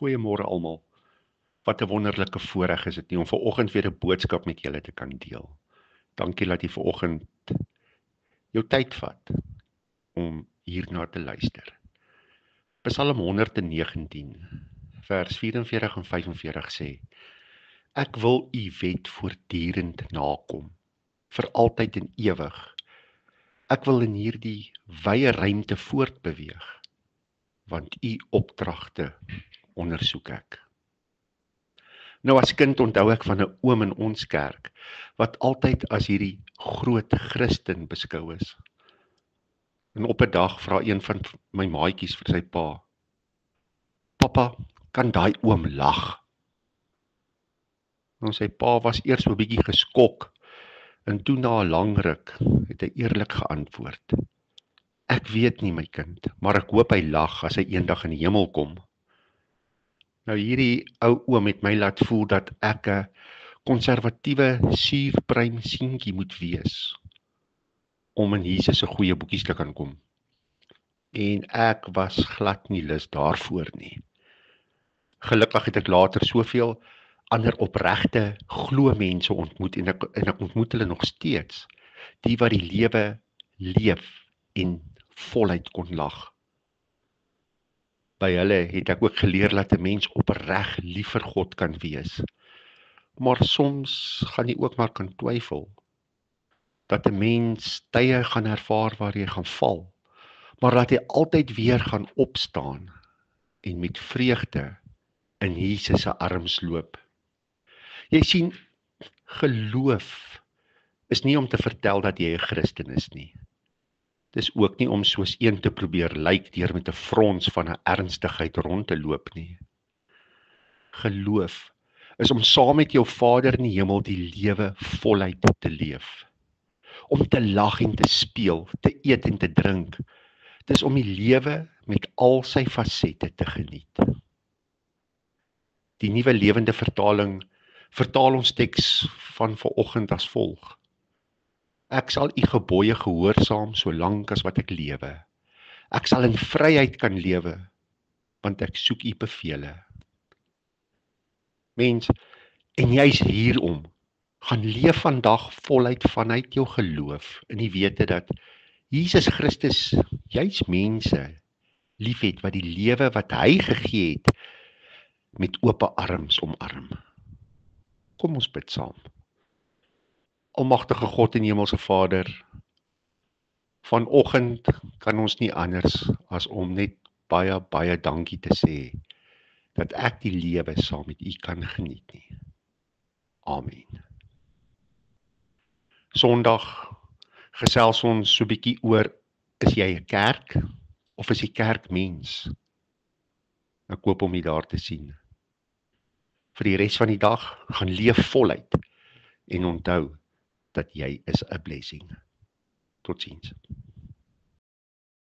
Goeiemôre almal. Wat 'n wonderlike voorreg is dit nie om vanoggend weer 'n boodskap met julle te kan deel. Dankie dat jy vanoggend jou tyd vat om hierna te luister. Psalm 119 vers 44 en 45 sê: Ek wil u wet voortdurend nakom, vir altyd en ewig. Ek wil in hierdie wye ruimte voortbeweeg, want u opdragte ondersoek ek. Nou as kind onthou ek van 'n oom in ons kerk, wat altyd as hierdie groot Christen beskou is. En op 'n dag vra een van my maatjies vir sy pa: Papa, kan daai oom lag? Nou sy pa was eers so 'n bietjie geskok, en toe na 'n lang ruk het hy eerlik geantwoord: Ek weet nie my kind, maar ek hoop hy lag as hy eendag in die hemel kom. Nou hierdie ou oom het my laat voel dat ek 'n konservatiewe suurpruim seentjie moet wees om in Jesus se goeie boekies te kan kom. En ek was glad nie lus daarvoor nie. Gelukkig het ek later soveel ander opregte glo mense ontmoet en ek ontmoet hulle nog steeds, die wat die lewe leef en voluit kon lag. By hulle het ek ook geleer dat 'n mens opreg lief vir God kan wees. Maar soms gaan jy ook maar kan twyfel, dat 'n mens tye gaan ervaar waar jy gaan val, maar dat jy altyd weer gaan opstaan en met vreugde in Jesus se arms loop. Jy sien, geloof is nie om te vertel dat jy 'n Christen is nie. Dis ook nie om soos een te probeer lyk deur met 'n frons van 'n ernstigheid rond te loop nie. Geloof is om saam met jou Vader in die hemel die lewe voluit te leef. Om te lag en te speel, te eet en te drink. Dis om die lewe met al sy fasette te geniet. Die Nuwe Lewende Vertaling vertaal ons teks van vanoggend as volg: Ek sal u gebooie gehoorsaam solank as wat ek lewe. Ek sal in vryheid kan lewe, want ek soek u bevele. Mens, en jy's hierom, gaan leef vandag voluit vanuit jou geloof in die wete dat Jesus Christus juis mense liefhet wat die lewe wat hy gegee het met oop arms omarm. Kom ons bid saam. Almagtige God en Hemelse Vader, vanoggend kan ons nie anders as om net baie dankie te sê dat ek die lewe saam met u kan geniet nie. Amen. Sondag gesels ons so 'n bietjie oor, is jy 'n kerk of is jy kerkmens? Ek hoop om jy daar te sien. Vir die res van die dag, gaan leef voluit en onthou dat jy is 'n blessing. Totsiens.